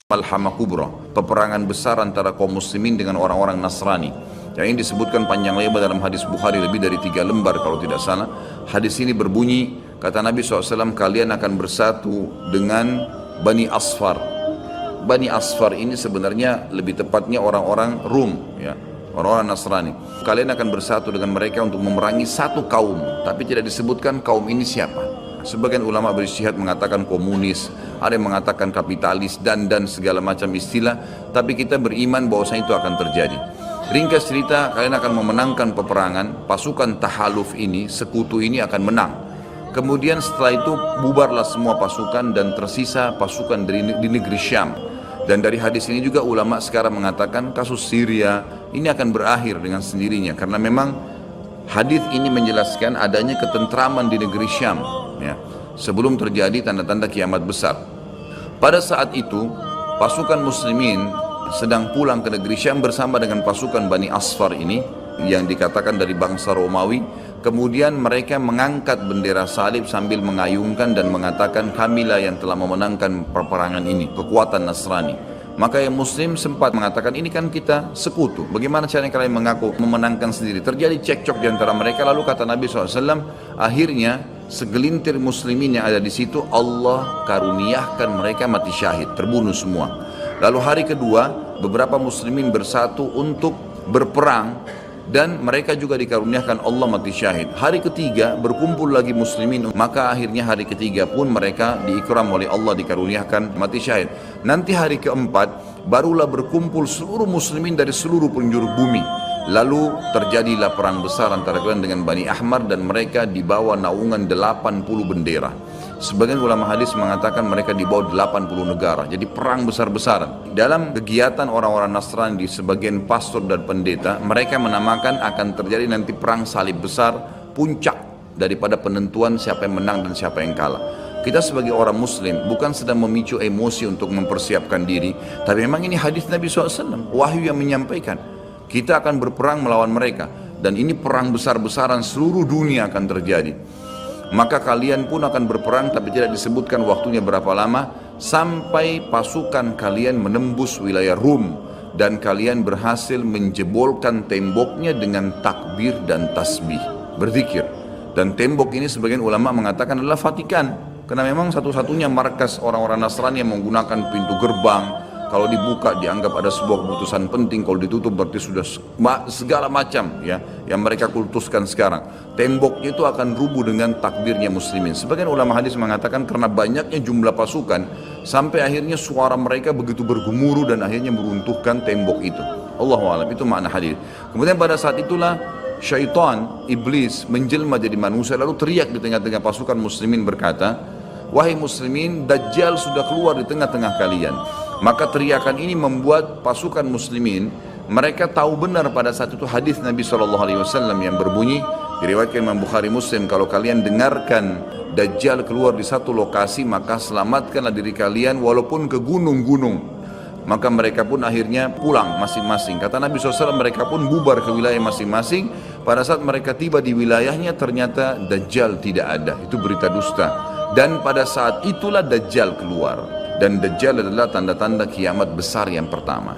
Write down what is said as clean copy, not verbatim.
Malhamah Kubra, peperangan besar antara kaum muslimin dengan orang-orang Nasrani. Yang ini disebutkan panjang lebar dalam hadis Bukhari lebih dari 3 lembar kalau tidak salah. Hadis ini berbunyi, kata Nabi SAW, kalian akan bersatu dengan Bani Asfar. Bani Asfar ini sebenarnya lebih tepatnya orang-orang Rum, ya, orang-orang Nasrani. Kalian akan bersatu dengan mereka untuk memerangi satu kaum, tapi tidak disebutkan kaum ini siapa. Sebagian ulama berijtihad mengatakan komunis, ada yang mengatakan kapitalis dan segala macam istilah, tapi kita beriman bahwasanya itu akan terjadi. Ringkas cerita, kalian akan memenangkan peperangan, pasukan tahaluf ini, sekutu ini akan menang. Kemudian setelah itu bubarlah semua pasukan dan tersisa pasukan di negeri Syam. Dan dari hadis ini juga ulama sekarang mengatakan kasus Syria ini akan berakhir dengan sendirinya, karena memang hadis ini menjelaskan adanya ketentraman di negeri Syam, ya, sebelum terjadi tanda-tanda kiamat besar. Pada saat itu pasukan muslimin sedang pulang ke negeri Syam bersama dengan pasukan Bani Asfar ini yang dikatakan dari bangsa Romawi. Kemudian mereka mengangkat bendera salib sambil mengayunkan dan mengatakan, kamilah yang telah memenangkan peperangan ini, kekuatan Nasrani. Maka yang muslim sempat mengatakan, ini kan kita sekutu, bagaimana caranya kalian mengaku memenangkan sendiri? Terjadi cekcok di antara mereka. Lalu kata Nabi SAW, akhirnya segelintir muslimin yang ada di situ Allah karuniakan mereka mati syahid, terbunuh semua. Lalu hari kedua beberapa muslimin bersatu untuk berperang dan mereka juga dikaruniakan Allah mati syahid. Hari ketiga berkumpul lagi muslimin, maka akhirnya hari ketiga pun mereka diikram oleh Allah, dikaruniakan mati syahid. Nanti hari keempat barulah berkumpul seluruh muslimin dari seluruh penjuru bumi. Lalu terjadilah perang besar antara kalian dengan Bani Ahmar dan mereka dibawa naungan 80 bendera. Sebagian ulama hadis mengatakan mereka dibawa 80 negara. Jadi perang besar-besaran. Dalam kegiatan orang-orang Nasrani di sebagian pastor dan pendeta, mereka menamakan akan terjadi nanti perang salib besar, puncak daripada penentuan siapa yang menang dan siapa yang kalah. Kita sebagai orang muslim bukan sedang memicu emosi untuk mempersiapkan diri, tapi memang ini hadis Nabi SAW, wahyu yang menyampaikan kita akan berperang melawan mereka, dan ini perang besar-besaran seluruh dunia akan terjadi. Maka kalian pun akan berperang, tapi tidak disebutkan waktunya berapa lama, sampai pasukan kalian menembus wilayah Rum dan kalian berhasil menjebolkan temboknya dengan takbir dan tasbih, berzikir. Dan tembok ini sebagian ulama mengatakan adalah Vatikan, karena memang satu-satunya markas orang-orang Nasrani yang menggunakan pintu gerbang. Kalau dibuka dianggap ada sebuah keputusan penting, kalau ditutup berarti sudah segala macam, ya, yang mereka kultuskan sekarang. Temboknya itu akan rubuh dengan takbirnya muslimin. Sebagian ulama hadis mengatakan karena banyaknya jumlah pasukan sampai akhirnya suara mereka begitu bergemuruh dan akhirnya meruntuhkan tembok itu. Allahu a'lam, itu makna hadis. Kemudian pada saat itulah syaitan, iblis menjelma jadi manusia lalu teriak di tengah-tengah pasukan muslimin berkata, wahai muslimin, Dajjal sudah keluar di tengah-tengah kalian. Maka teriakan ini membuat pasukan muslimin, mereka tahu benar pada saat itu hadis Nabi SAW yang berbunyi, diriwayatkan Imam Bukhari Muslim, kalau kalian dengarkan Dajjal keluar di satu lokasi, maka selamatkanlah diri kalian walaupun ke gunung-gunung. Maka mereka pun akhirnya pulang masing-masing. Kata Nabi SAW, mereka pun bubar ke wilayah masing-masing. Pada saat mereka tiba di wilayahnya, ternyata Dajjal tidak ada. Itu berita dusta. Dan pada saat itulah Dajjal keluar. Dan Dajjal adalah tanda-tanda kiamat besar yang pertama.